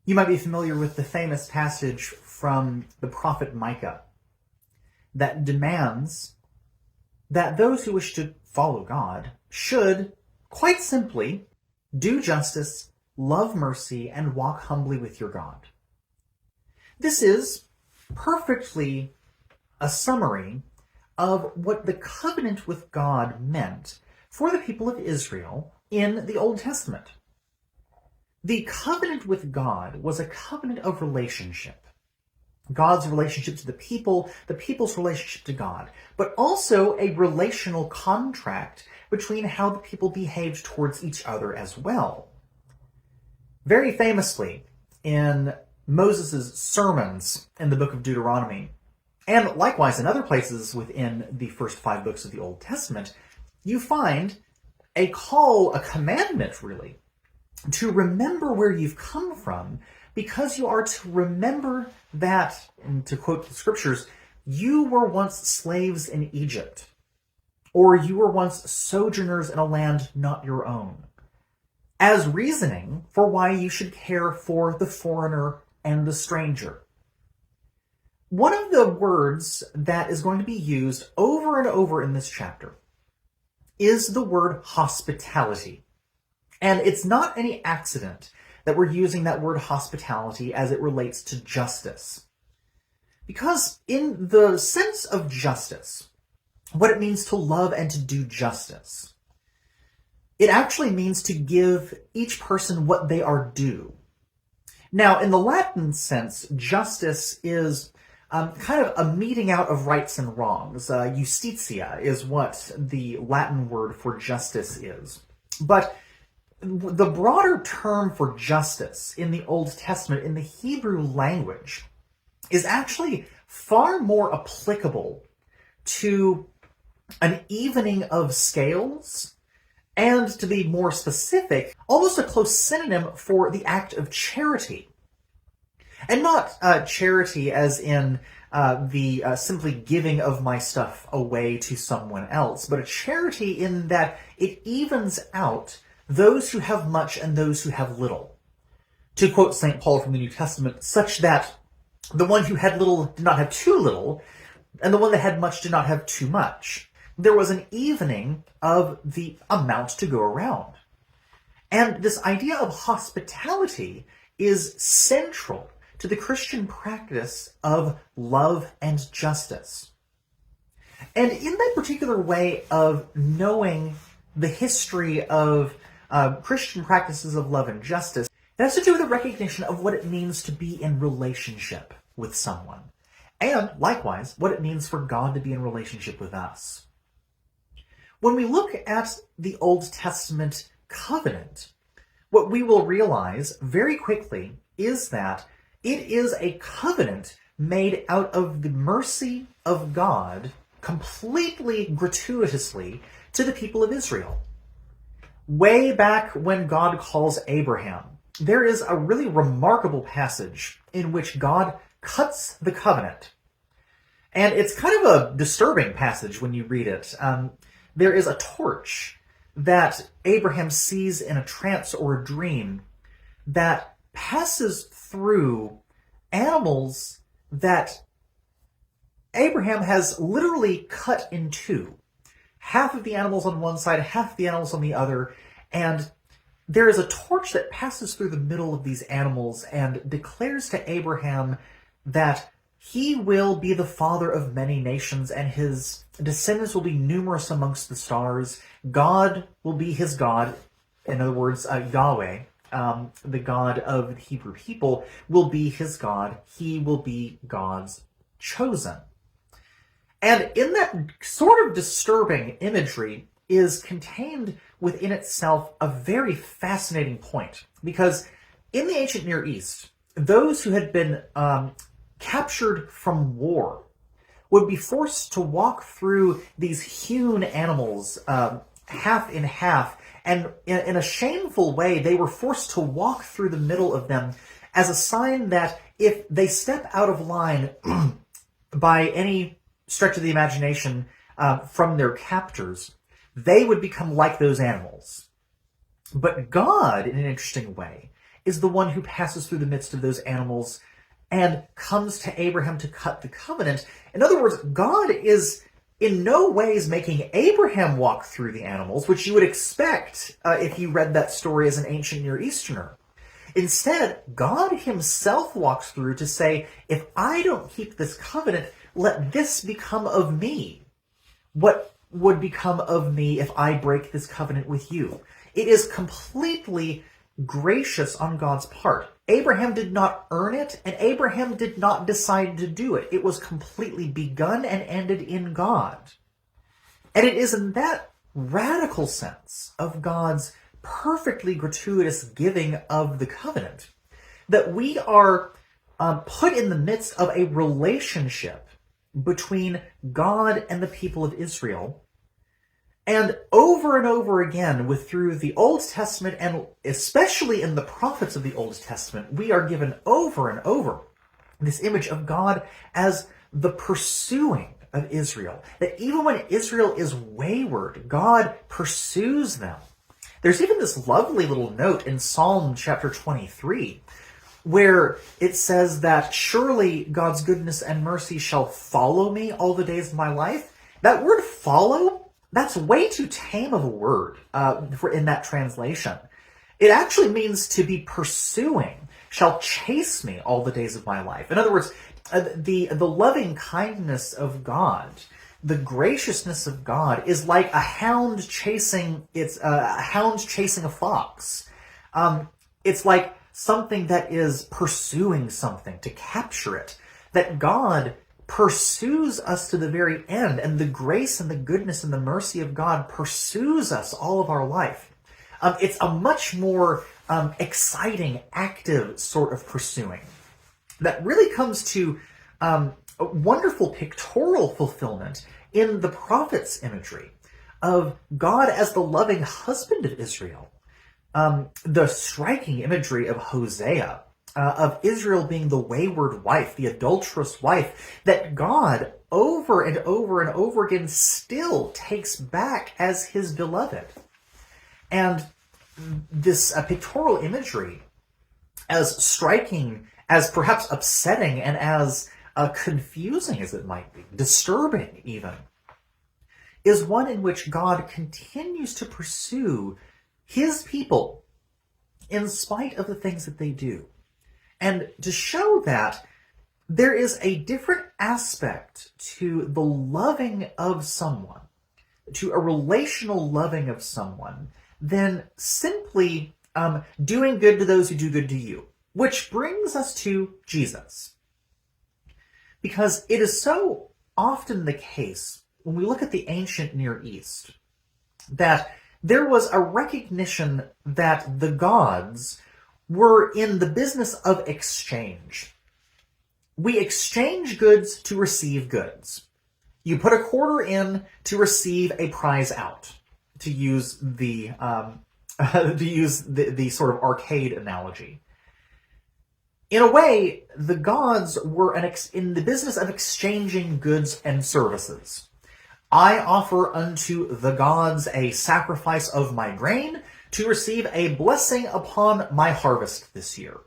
You might be familiar with the famous passage from the prophet Micah that demands that those who wish to follow God should, quite simply, do justice, love mercy, and walk humbly with your God. This is perfectly a summary of what the covenant with God meant for the people of Israel in the Old Testament. The covenant with God was a covenant of relationship. God's relationship to the people's relationship to God, but also a relational contract between how the people behaved towards each other as well. Very famously, in Moses' sermons in the book of Deuteronomy, and likewise in other places within the first 5 books of the Old Testament, you find a call, a commandment really, to remember where you've come from, because you are to remember that, and to quote the scriptures, you were once slaves in Egypt, or you were once sojourners in a land not your own, as reasoning for why you should care for the foreigner and the stranger. One of the words that is going to be used over and over in this chapter is the word hospitality. And it's not any accident that we're using that word hospitality as it relates to justice. Because in the sense of justice, what it means to love and to do justice, it actually means to give each person what they are due. Now, in the Latin sense, justice is kind of a meting out of rights and wrongs. Justitia is what the Latin word for justice is. But the broader term for justice in the Old Testament, in the Hebrew language, is actually far more applicable to an evening of scales, and to be more specific, almost a close synonym for the act of charity. And not charity as in the simply giving of my stuff away to someone else, but a charity in that it evens out those who have much and those who have little. To quote St. Paul from the New Testament, such that the one who had little did not have too little, and the one that had much did not have too much. There was an evening of the amount to go around. And this idea of hospitality is central to the Christian practice of love and justice. And in that particular way of knowing the history of Christian practices of love and justice, it has to do with a recognition of what it means to be in relationship with someone. And likewise, what it means for God to be in relationship with us. When we look at the Old Testament covenant, what we will realize very quickly is that it is a covenant made out of the mercy of God, completely gratuitously, to the people of Israel. Way back when God calls Abraham, there is a really remarkable passage in which God cuts the covenant. And it's kind of a disturbing passage when you read it. There is a torch that Abraham sees in a trance or a dream that passes through animals that Abraham has literally cut in two. Half of the animals on one side, half of the animals on the other, and there is a torch that passes through the middle of these animals and declares to Abraham that he will be the father of many nations, and his descendants will be numerous amongst the stars. God will be his God. In other words, Yahweh, the God of the Hebrew people, will be his God. He will be God's chosen. And in that sort of disturbing imagery is contained within itself a very fascinating point. Because in the ancient Near East, those who had been captured from war would be forced to walk through these hewn animals, half in half, and in a shameful way, they were forced to walk through the middle of them as a sign that if they step out of line by any stretch of the imagination from their captors, they would become like those animals. But God, in an interesting way, is the one who passes through the midst of those animals and comes to Abraham to cut the covenant. In other words, God is in no ways making Abraham walk through the animals, which you would expect if you read that story as an ancient Near Easterner. Instead, God himself walks through to say, if I don't keep this covenant, let this become of me. What would become of me if I break this covenant with you? It is completely gracious on God's part. Abraham did not earn it, and Abraham did not decide to do it. It was completely begun and ended in God. And it is in that radical sense of God's perfectly gratuitous giving of the covenant that we are put in the midst of a relationship between God and the people of Israel. And over again, through the Old Testament, and especially in the prophets of the Old Testament, we are given over and over this image of God as the pursuing of Israel. That even when Israel is wayward, God pursues them. There's even this lovely little note in Psalm chapter 23, where it says that surely God's goodness and mercy shall follow me all the days of my life. That word follow, that's way too tame of a word in that translation. It actually means to be pursuing, shall chase me all the days of my life. In other words, the loving kindness of God, the graciousness of God is like a hound chasing a fox. It's like something that is pursuing something to capture it. That God pursues us to the very end, and the grace and the goodness and the mercy of God pursues us all of our life. It's a much more exciting, active sort of pursuing that really comes to a wonderful pictorial fulfillment in the prophet's imagery of God as the loving husband of Israel. The striking imagery of Hosea, of Israel being the wayward wife, the adulterous wife, that God over and over again still takes back as his beloved. And this pictorial imagery, as striking, as perhaps upsetting, and as confusing as it might be, disturbing even, is one in which God continues to pursue his people in spite of the things that they do. And to show that there is a different aspect to the loving of someone, to a relational loving of someone, than simply doing good to those who do good to you. Which brings us to Jesus. Because it is so often the case, when we look at the ancient Near East, that there was a recognition that the gods were in the business of exchange. We exchange goods to receive goods. You put a quarter in to receive a prize out, to use the sort of arcade analogy. In a way, the gods were in the business of exchanging goods and services. I offer unto the gods a sacrifice of my grain to receive a blessing upon my harvest this year.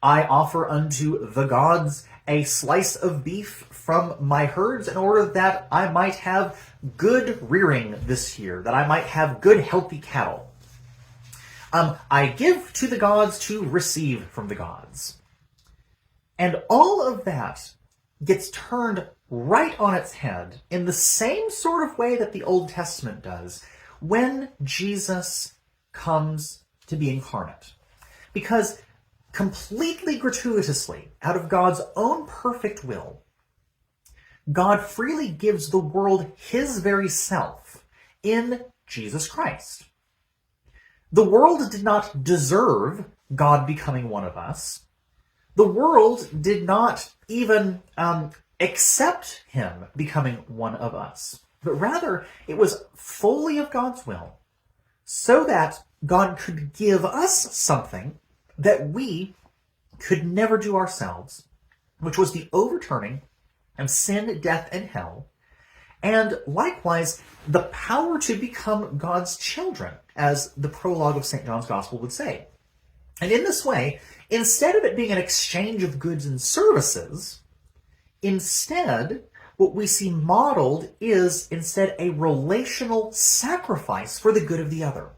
I offer unto the gods a slice of beef from my herds in order that I might have good rearing this year, that I might have good healthy cattle. I give to the gods to receive from the gods. And all of that gets turned right on its head in the same sort of way that the Old Testament does when Jesus comes to be incarnate. Because completely gratuitously, out of God's own perfect will, God freely gives the world his very self in Jesus Christ. The world did not deserve God becoming one of us. The world did not even accept him becoming one of us. But rather, it was fully of God's will, so that God could give us something that we could never do ourselves, which was the overturning of sin, death, and hell, and likewise the power to become God's children, as the prologue of St. John's Gospel would say. And in this way, instead of it being an exchange of goods and services, instead, what we see modeled is instead a relational sacrifice for the good of the other.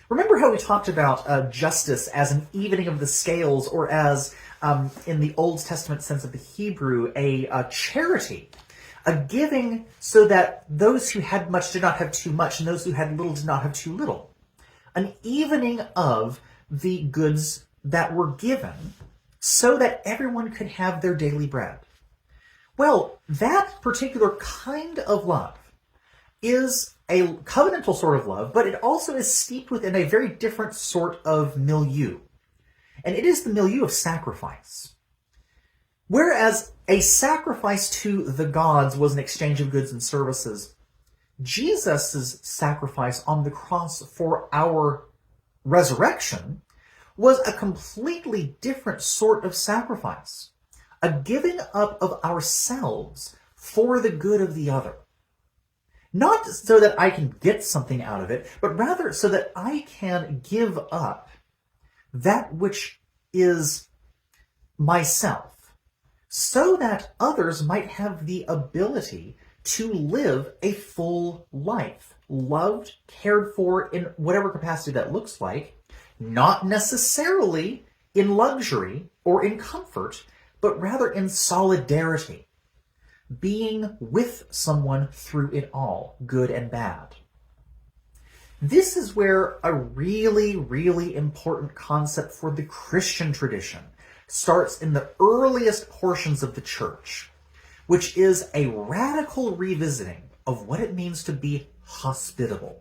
Remember how we talked about justice as an evening of the scales, or as, in the Old Testament sense of the Hebrew, a charity, a giving so that those who had much did not have too much, and those who had little did not have too little. An evening of the goods that were given so that everyone could have their daily bread. Well, that particular kind of love is a covenantal sort of love, but it also is steeped within a very different sort of milieu. And it is the milieu of sacrifice. Whereas a sacrifice to the gods was an exchange of goods and services, Jesus' sacrifice on the cross for our resurrection was a completely different sort of sacrifice. A giving up of ourselves for the good of the other. Not so that I can get something out of it, but rather so that I can give up that which is myself, so that others might have the ability to live a full life, loved, cared for in whatever capacity that looks like, not necessarily in luxury or in comfort, but rather in solidarity, being with someone through it all, good and bad. This is where a really, really important concept for the Christian tradition starts in the earliest portions of the church, which is a radical revisiting of what it means to be hospitable.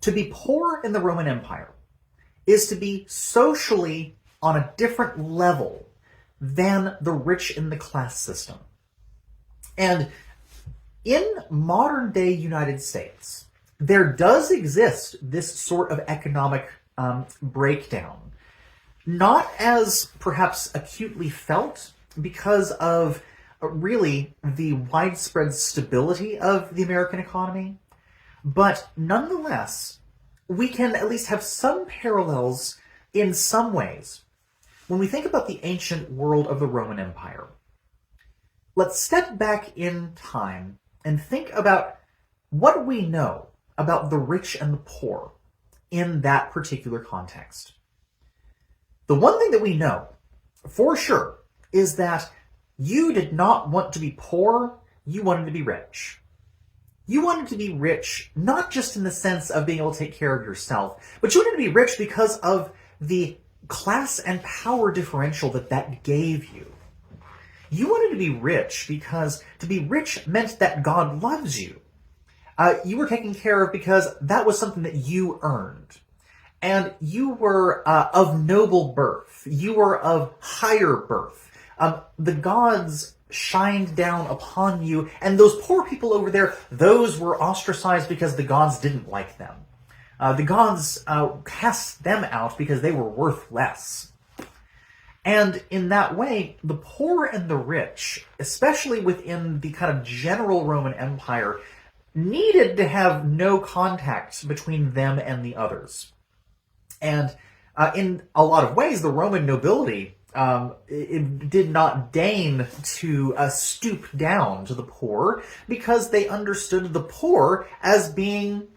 To be poor in the Roman Empire is to be socially on a different level than the rich in the class system. And in modern day United States, there does exist this sort of economic breakdown. Not as perhaps acutely felt because of really the widespread stability of the American economy, but nonetheless, we can at least have some parallels in some ways. When we think about the ancient world of the Roman Empire, let's step back in time and think about what we know about the rich and the poor in that particular context. The one thing that we know for sure is that you did not want to be poor, you wanted to be rich. You wanted to be rich, not just in the sense of being able to take care of yourself, but you wanted to be rich because of the class and power differential that gave you. You wanted to be rich because to be rich meant that God loves you. You were taken care of because that was something that you earned. And you were of noble birth. You were of higher birth. The gods shined down upon you, and those poor people over there, those were ostracized because the gods didn't like them. The gods cast them out because they were worth less. And in that way, the poor and the rich, especially within the kind of general Roman Empire, needed to have no contact between them and the others. And in a lot of ways, the Roman nobility it did not deign to stoop down to the poor because they understood the poor as being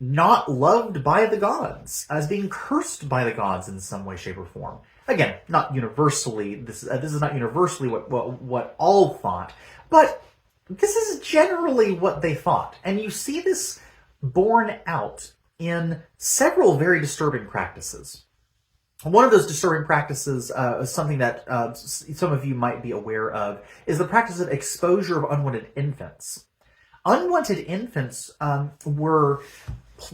not loved by the gods, as being cursed by the gods in some way, shape, or form. Again, not universally. This is not universally what all thought, but this is generally what they thought, and you see this borne out in several very disturbing practices. One of those disturbing practices, something that some of you might be aware of, is the practice of exposure of unwanted infants. Unwanted infants were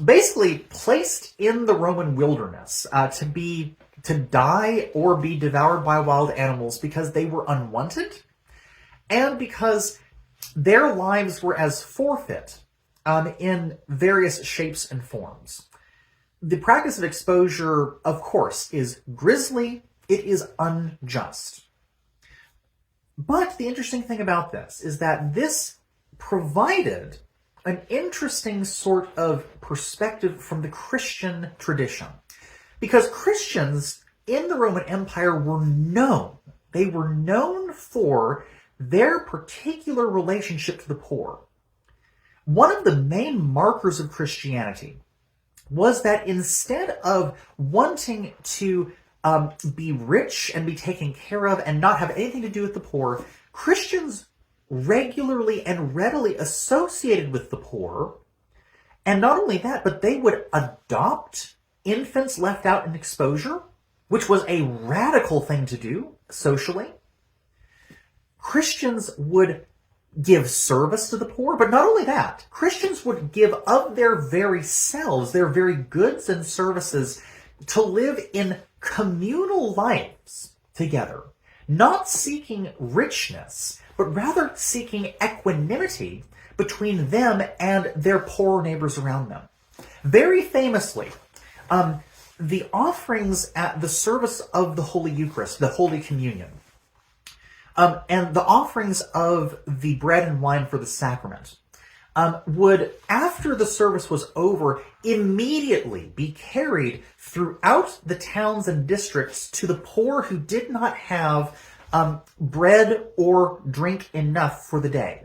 basically placed in the Roman wilderness to die or be devoured by wild animals because they were unwanted and because their lives were as forfeit in various shapes and forms. The practice of exposure, of course, is grisly. It is unjust. But the interesting thing about this is that this provided an interesting sort of perspective from the Christian tradition. Because Christians in the Roman Empire were known. They were known for their particular relationship to the poor. One of the main markers of Christianity was that instead of wanting to be rich and be taken care of and not have anything to do with the poor, Christians regularly and readily associated with the poor. And not only that, but they would adopt infants left out in exposure, which was a radical thing to do socially. Christians would give service to the poor, but not only that, Christians would give of their very selves, their very goods and services, to live in communal lives together, not seeking richness, but rather seeking equanimity between them and their poorer neighbors around them. Very famously, the offerings at the service of the Holy Eucharist, the Holy Communion, and the offerings of the bread and wine for the sacrament would, after the service was over, immediately be carried throughout the towns and districts to the poor who did not have bread or drink enough for the day.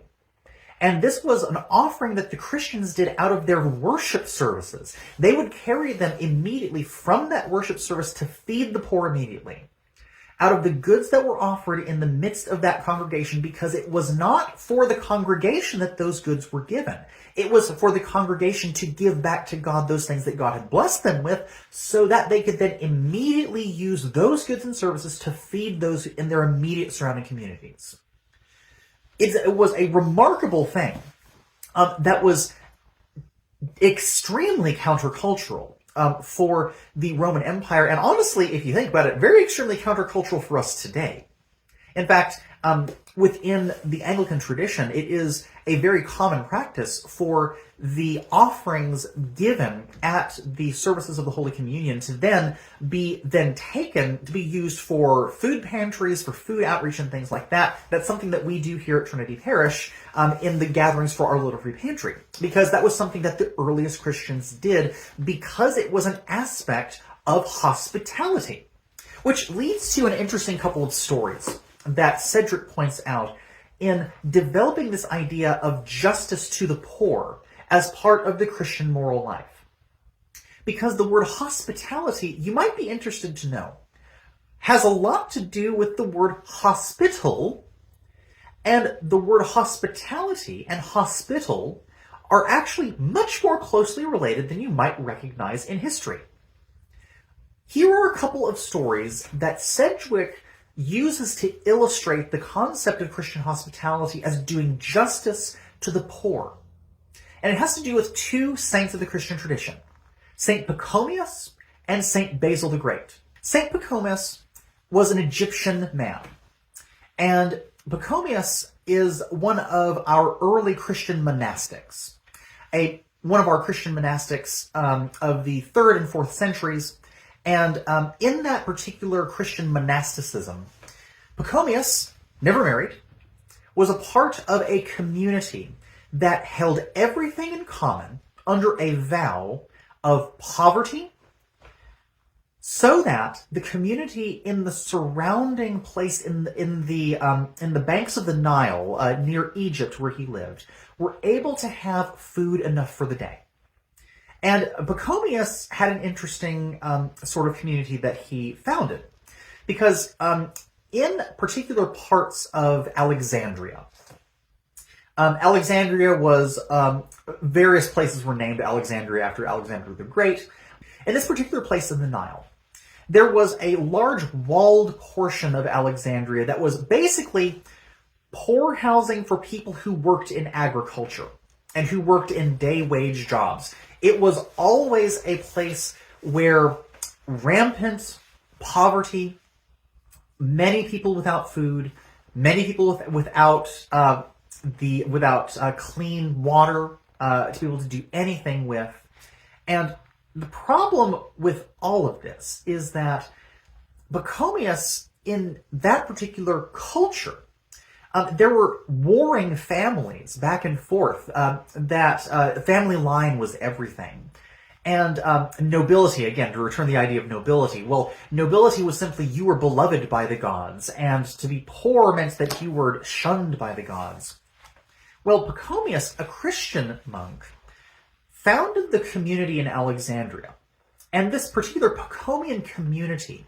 And this was an offering that the Christians did out of their worship services. They would carry them immediately from that worship service to feed the poor immediately, out of the goods that were offered in the midst of that congregation, because it was not for the congregation that those goods were given. It was for the congregation to give back to God those things that God had blessed them with, so that they could then immediately use those goods and services to feed those in their immediate surrounding communities. It was a remarkable thing that was extremely countercultural for the Roman Empire, and honestly, if you think about it, very extremely countercultural for us today. In fact, within the Anglican tradition, it is a very common practice for the offerings given at the services of the Holy Communion to then be taken to be used for food pantries, for food outreach and things like that. That's something that we do here at Trinity Parish in the gatherings for our Little Free Pantry, because that was something that the earliest Christians did, because it was an aspect of hospitality. Which leads to an interesting couple of stories that Cedric points out in developing this idea of justice to the poor as part of the Christian moral life. Because the word hospitality, you might be interested to know, has a lot to do with the word hospital, and the word hospitality and hospital are actually much more closely related than you might recognize in history. Here are a couple of stories that Sedgwick uses to illustrate the concept of Christian hospitality as doing justice to the poor. And it has to do with two saints of the Christian tradition, Saint Pachomius and Saint Basil the Great. Saint Pachomius was an Egyptian man, and Pachomius is one of our early Christian monastics, one of our Christian monastics of the 3rd and 4th centuries. And in that particular Christian monasticism, Pachomius, never married, was a part of a community that held everything in common under a vow of poverty, so that the community in the surrounding place in the banks of the Nile near Egypt where he lived were able to have food enough for the day. And Pachomius had an interesting sort of community that he founded, because in particular parts of Alexandria, Alexandria was, various places were named Alexandria after Alexander the Great. In this particular place in the Nile, there was a large walled portion of Alexandria that was basically poor housing for people who worked in agriculture and who worked in day wage jobs. It was always a place where rampant poverty, many people without food, many people without clean water to be able to do anything with. And the problem with all of this is that Pachomius, in that particular culture, There were warring families back and forth. That family line was everything. And nobility, again, to return the idea of nobility. Well, nobility was simply you were beloved by the gods, and to be poor meant that you were shunned by the gods. Well, Pachomius, a Christian monk, founded the community in Alexandria. And this particular Pachomian community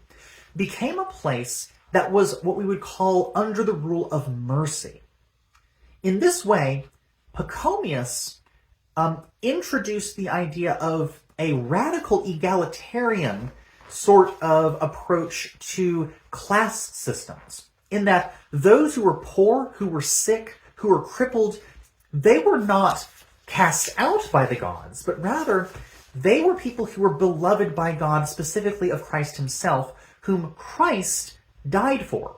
became a place that was what we would call under the rule of mercy. In this way, Pachomius introduced the idea of a radical egalitarian sort of approach to class systems, in that those who were poor, who were sick, who were crippled, they were not cast out by the gods, but rather they were people who were beloved by God, specifically of Christ himself, whom Christ died for.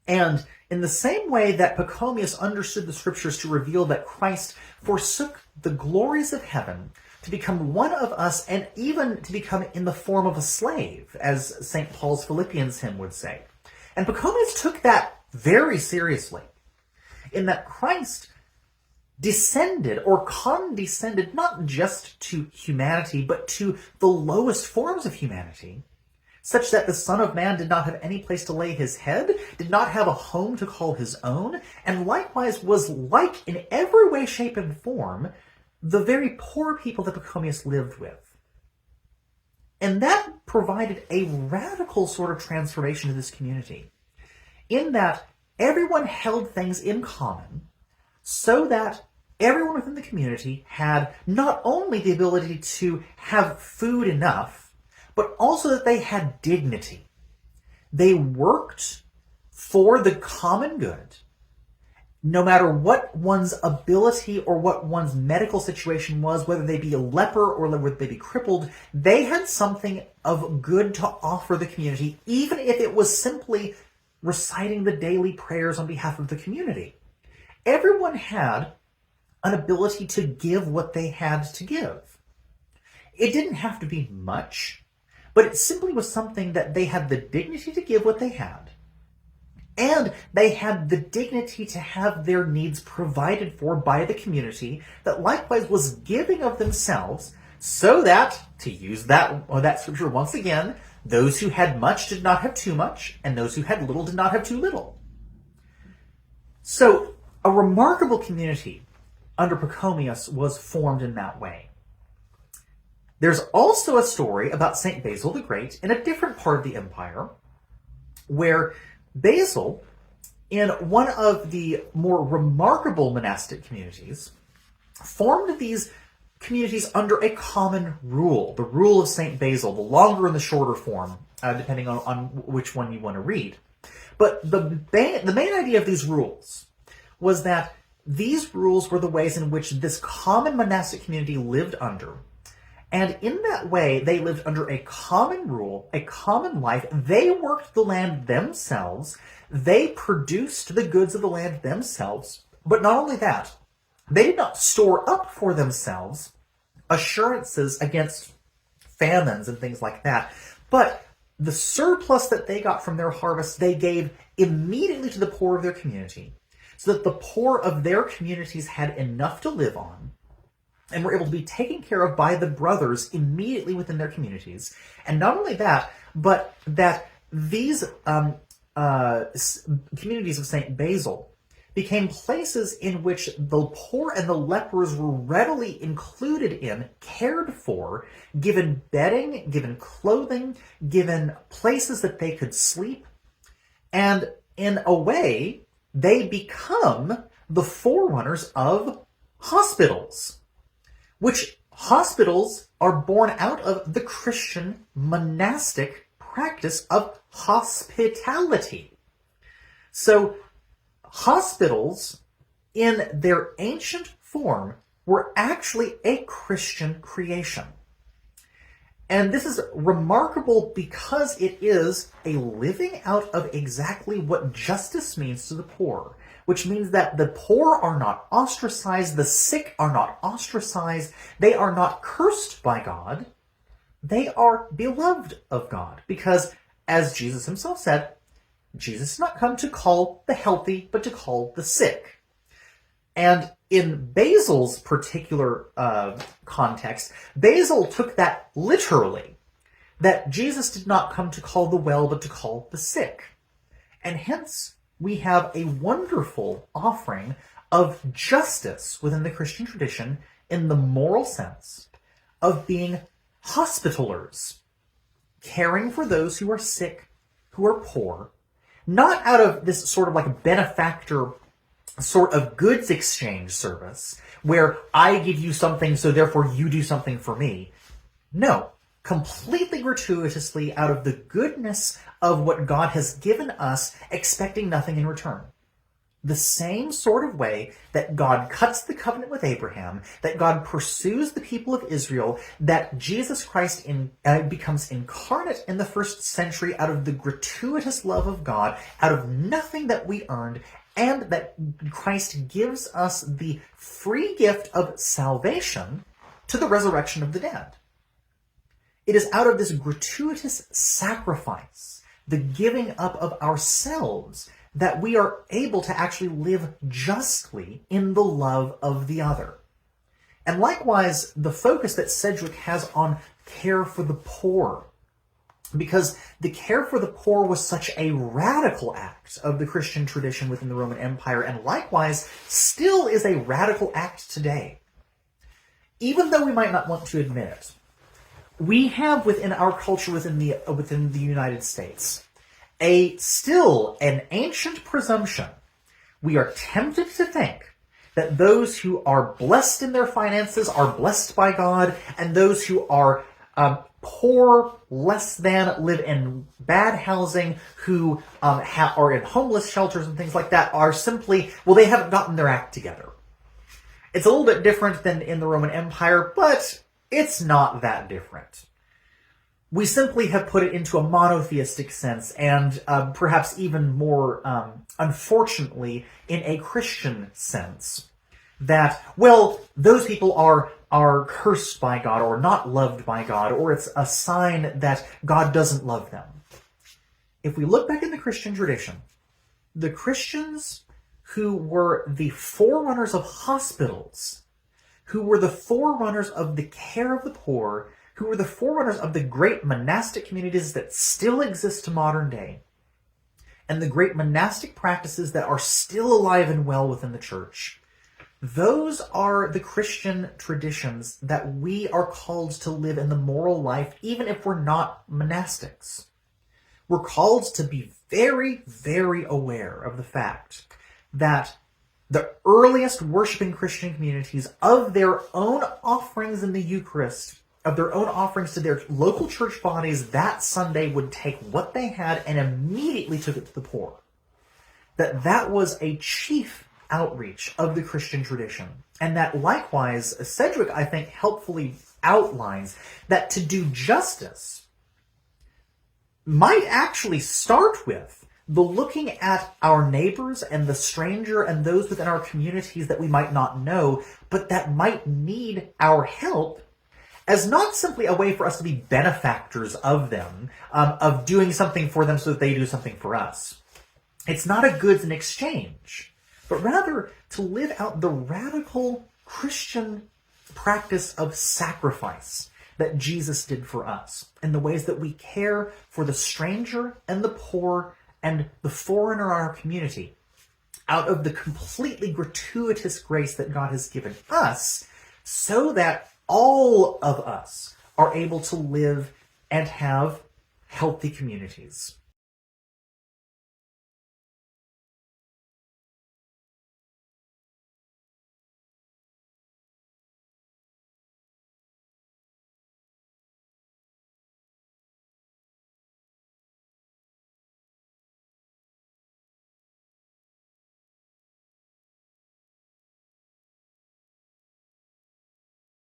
And in the same way that Pachomius understood the scriptures to reveal that Christ forsook the glories of heaven to become one of us, and even to become in the form of a slave, as St. Paul's Philippians hymn would say. And Pachomius took that very seriously, in that Christ descended or condescended not just to humanity, but to the lowest forms of humanity, such that the Son of Man did not have any place to lay his head, did not have a home to call his own, and likewise was like in every way, shape, and form the very poor people that Pachomius lived with. And that provided a radical sort of transformation to this community, in that everyone held things in common, so that everyone within the community had not only the ability to have food enough, but also that they had dignity. They worked for the common good, no matter what one's ability or what one's medical situation was, whether they be a leper or whether they be crippled, they had something of good to offer the community, even if it was simply reciting the daily prayers on behalf of the community. Everyone had an ability to give what they had to give. It didn't have to be much, but it simply was something that they had the dignity to give what they had, and they had the dignity to have their needs provided for by the community that likewise was giving of themselves, so that, to use that scripture once again, those who had much did not have too much, and those who had little did not have too little. So, a remarkable community under Pachomius was formed in that way. There's also a story about St. Basil the Great in a different part of the empire, where Basil, in one of the more remarkable monastic communities, formed these communities under a common rule, the rule of St. Basil, the longer and the shorter form, depending on which one you want to read. But the main idea of these rules was that these rules were the ways in which this common monastic community lived under. And in that way, they lived under a common rule, a common life. They worked the land themselves. They produced the goods of the land themselves. But not only that, they did not store up for themselves assurances against famines and things like that. But the surplus that they got from their harvest, they gave immediately to the poor of their community, so that the poor of their communities had enough to live on, and were able to be taken care of by the brothers immediately within their communities. And not only that, but that these communities of St. Basil became places in which the poor and the lepers were readily included in, cared for, given bedding, given clothing, given places that they could sleep. And in a way, they become the forerunners of hospitals, which hospitals are born out of the Christian monastic practice of hospitality. So hospitals, in their ancient form, were actually a Christian creation. And this is remarkable because it is a living out of exactly what justice means to the poor, which means that the poor are not ostracized, the sick are not ostracized, they are not cursed by God, they are beloved of God. Because, as Jesus himself said, Jesus did not come to call the healthy, but to call the sick. And in Basil's particular context, Basil took that literally, that Jesus did not come to call the well, but to call the sick. And hence, we have a wonderful offering of justice within the Christian tradition in the moral sense of being hospitalers, caring for those who are sick, who are poor, not out of this sort of like benefactor sort of goods exchange service where I give you something so therefore you do something for me. No, completely gratuitously out of the goodness of what God has given us, expecting nothing in return. The same sort of way that God cuts the covenant with Abraham, that God pursues the people of Israel, that Jesus Christ becomes incarnate in the first century out of the gratuitous love of God, out of nothing that we earned, and that Christ gives us the free gift of salvation to the resurrection of the dead. It is out of this gratuitous sacrifice, the giving up of ourselves, that we are able to actually live justly in the love of the other. And likewise, the focus that Sedgwick has on care for the poor, because the care for the poor was such a radical act of the Christian tradition within the Roman Empire, and likewise still is a radical act today. Even though we might not want to admit it, we have within our culture within the United States still an ancient presumption. We are tempted to think that those who are blessed in their finances are blessed by God, and those who are poor, less than, live in bad housing, who are in homeless shelters and things like that are simply, well, they haven't gotten their act together. It's a little bit different than in the Roman Empire, but it's not that different. We simply have put it into a monotheistic sense, and perhaps even more, unfortunately, in a Christian sense. That, well, those people are cursed by God, or not loved by God, or it's a sign that God doesn't love them. If we look back in the Christian tradition, the Christians who were the forerunners of hospitals, who were the forerunners of the care of the poor, who were the forerunners of the great monastic communities that still exist to modern day, and the great monastic practices that are still alive and well within the church. Those are the Christian traditions that we are called to live in the moral life, even if we're not monastics. We're called to be very, very aware of the fact that the earliest worshiping Christian communities, of their own offerings in the Eucharist, of their own offerings to their local church bodies that Sunday, would take what they had and immediately took it to the poor. That was a chief outreach of the Christian tradition. And that likewise, Sedgwick, I think, helpfully outlines that to do justice might actually start with the looking at our neighbors and the stranger and those within our communities that we might not know, but that might need our help, as not simply a way for us to be benefactors of them, of doing something for them so that they do something for us. It's not a goods in exchange, but rather to live out the radical Christian practice of sacrifice that Jesus did for us, in the ways that we care for the stranger and the poor and the foreigner in our community, out of the completely gratuitous grace that God has given us, so that all of us are able to live and have healthy communities.